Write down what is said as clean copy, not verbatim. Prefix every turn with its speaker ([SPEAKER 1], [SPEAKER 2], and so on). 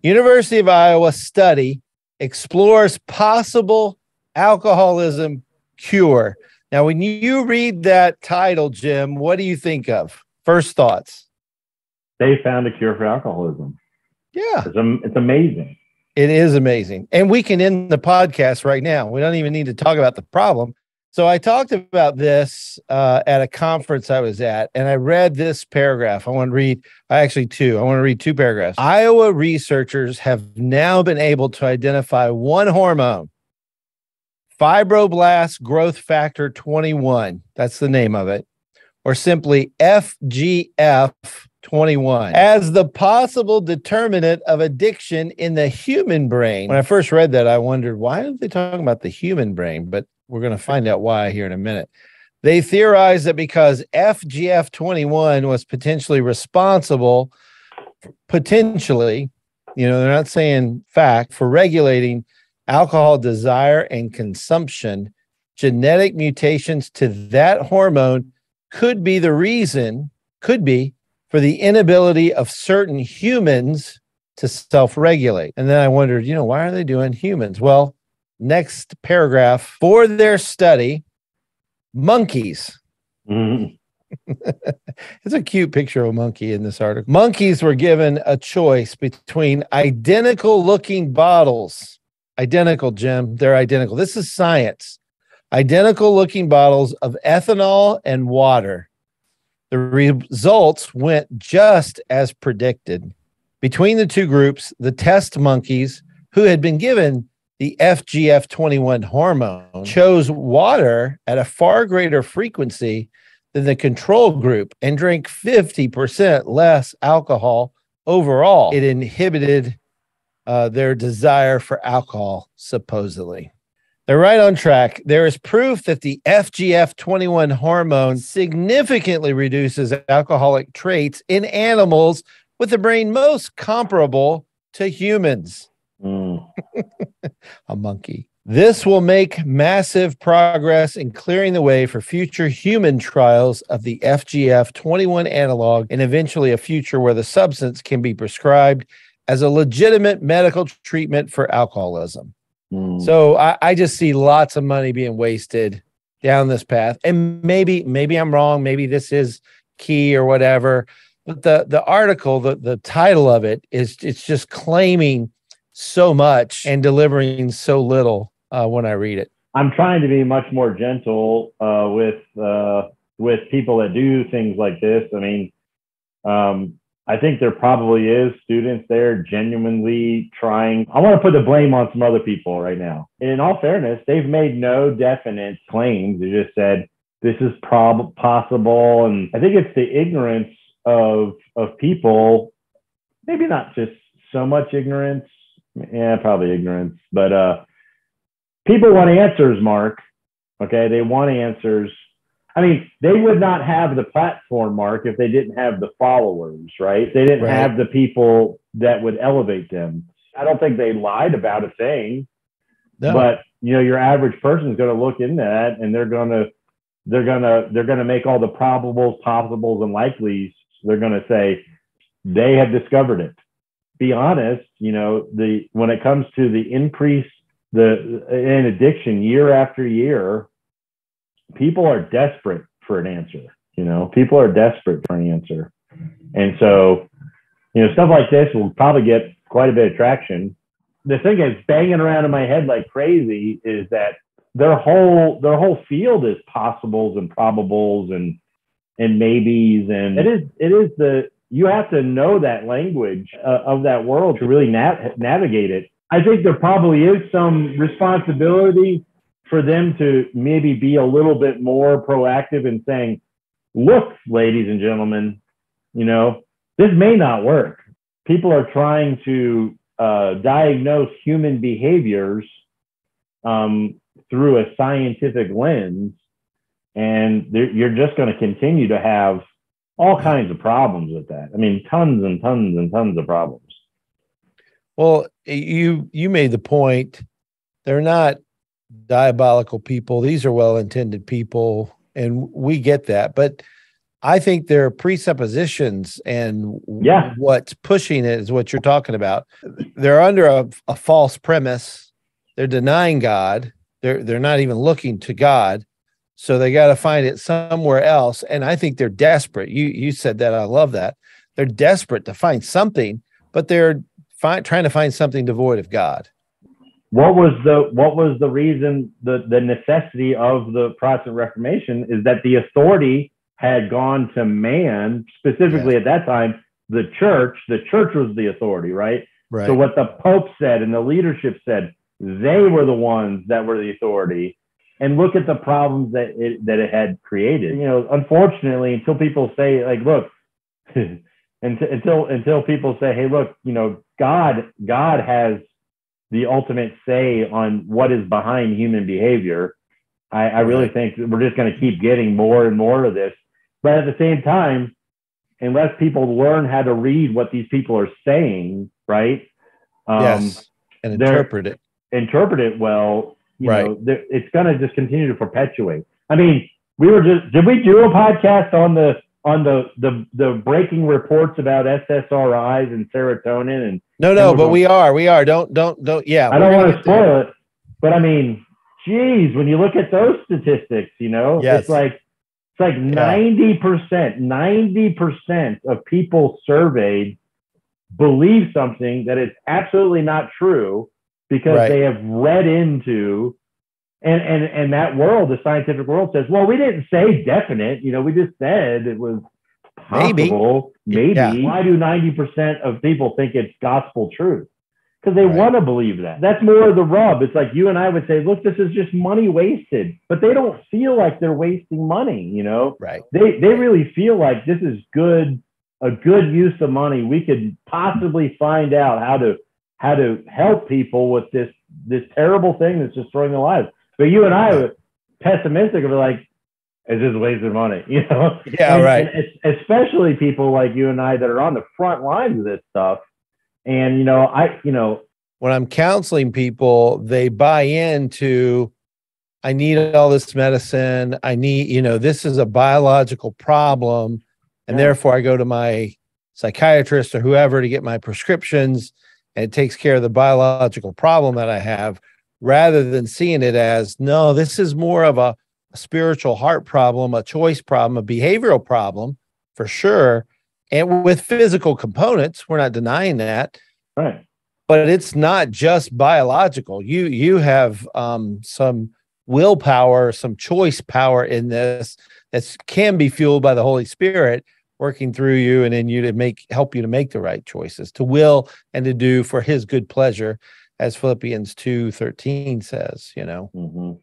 [SPEAKER 1] University of Iowa study explores possible alcoholism cure. Now, when you read that title, Jim, what do you think of? First thoughts.
[SPEAKER 2] They found a cure for alcoholism.
[SPEAKER 1] Yeah.
[SPEAKER 2] It's amazing.
[SPEAKER 1] It is amazing. And we can end the podcast right now. We don't even need to talk about the problem. So I talked about this at a conference I was at, and I read this paragraph. I want to read two paragraphs. Iowa researchers have now been able to identify one hormone, fibroblast growth factor 21. That's the name of it, or simply FGF21, as the possible determinant of addiction in the human brain. When I first read that, I wondered, why are they talking about the human brain? But we're going to find out why here in a minute. They theorized that because FGF21 was potentially responsible, they're not saying fact, for regulating alcohol desire and consumption, genetic mutations to that hormone could be for the inability of certain humans to self-regulate. And then I wondered, why are they doing humans? Well, next paragraph, for their study, monkeys.
[SPEAKER 2] Mm-hmm.
[SPEAKER 1] It's a cute picture of a monkey in this article. Monkeys were given a choice between identical looking bottles. Identical, Jim. They're identical. This is science. Identical looking bottles of ethanol and water. The results went just as predicted. Between the two groups, the test monkeys who had been given the FGF21 hormone chose water at a far greater frequency than the control group and drank 50% less alcohol overall. It inhibited their desire for alcohol, supposedly. They're right on track. There is proof that the FGF21 hormone significantly reduces alcoholic traits in animals with the brain most comparable to humans. A monkey. This will make massive progress in clearing the way for future human trials of the FGF21 analog and eventually a future where the substance can be prescribed as a legitimate medical treatment for alcoholism. So I just see lots of money being wasted down this path. And maybe I'm wrong. Maybe this is key or whatever. But the article, the title of it it's just claiming so much and delivering so little when I read it.
[SPEAKER 2] I'm trying to be much more gentle with people that do things like this. I mean, I think there probably is students there genuinely trying. I want to put the blame on some other people right now. In all fairness, they've made no definite claims. They just said this is possible. And I think it's the ignorance of people, maybe not just so much ignorance. Yeah, probably ignorance. But people want answers, Mark. Okay, they want answers. I mean, they would not have the platform, Mark, if they didn't have the followers, right? They didn't have the people that would elevate them. I don't think they lied about a thing, but your average person is going to look in that and they're going to make all the probables, possibles, and likelies. They're going to say they have discovered it. Be honest, when it comes to the increase in addiction year after year, people are desperate for an answer. People are desperate for an answer. And so, stuff like this will probably get quite a bit of traction. The thing that's banging around in my head like crazy is that their whole field is possibles and probables and maybes. And it is you have to know that language of that world to really navigate it. I think there probably is some responsibility for them to maybe be a little bit more proactive in saying, look, ladies and gentlemen, this may not work. People are trying to diagnose human behaviors through a scientific lens, and you're just going to continue to have all kinds of problems with that. I mean, tons and tons and tons of problems.
[SPEAKER 1] Well, you made the point. They're not diabolical people. These are well-intended people, and we get that. But I think there are presuppositions, and what's pushing it is what you're talking about. They're under a false premise. They're denying God. They're not even looking to God. So they got to find it somewhere else. And I think they're desperate. You said that. I love that. They're desperate to find something, but they're trying to find something devoid of God.
[SPEAKER 2] What was the reason, the necessity of the Protestant Reformation is that the authority had gone to man, specifically at that time, the church. The church was the authority, right?
[SPEAKER 1] Right.
[SPEAKER 2] So what the Pope said and the leadership said, they were the ones that were the authority. And look at the problems that it had created. You know, unfortunately, until people say, like, look, until people say, hey, look, you know, God has the ultimate say on what is behind human behavior. I really think we're just going to keep getting more and more of this. But at the same time, unless people learn how to read what these people are saying, right?
[SPEAKER 1] And interpret it
[SPEAKER 2] well, you know, it's going to just continue to perpetuate. I mean, did we do a podcast on the breaking reports about SSRIs and serotonin and
[SPEAKER 1] but we are. Don't. Yeah.
[SPEAKER 2] I don't want to spoil it, but I mean, geez, when you look at those statistics, you know, it's like 90% of people surveyed believe something that is absolutely not true because they have read into, and that world, the scientific world says, well, we didn't say definite, you know, we just said it was possible, maybe. Yeah. Why do 90% of people think it's gospel truth? Because they want to believe that. That's more of the rub. It's like you and I would say, look, this is just money wasted, but they don't feel like they're wasting money, you know?
[SPEAKER 1] Right.
[SPEAKER 2] They really feel like this is a good use of money. We could possibly find out how to help people with this terrible thing that's destroying their lives. But you and I were pessimistic of it, like, is this wasted money? You know?
[SPEAKER 1] Yeah,
[SPEAKER 2] and especially people like you and I that are on the front lines of this stuff. And, you know,
[SPEAKER 1] when I'm counseling people, they buy into, I need all this medicine. I need, you know, this is a biological problem. And therefore I go to my psychiatrist or whoever to get my prescriptions, and it takes care of the biological problem that I have, rather than seeing it as, no, this is more of a spiritual heart problem, a choice problem, a behavioral problem for sure. And with physical components, we're not denying that.
[SPEAKER 2] Right.
[SPEAKER 1] But it's not just biological. You have some willpower, some choice power in this that can be fueled by the Holy Spirit working through you and in you to help you to make the right choices, to will and to do for his good pleasure, as Philippians 2:13 says, you know.
[SPEAKER 2] Mm-hmm.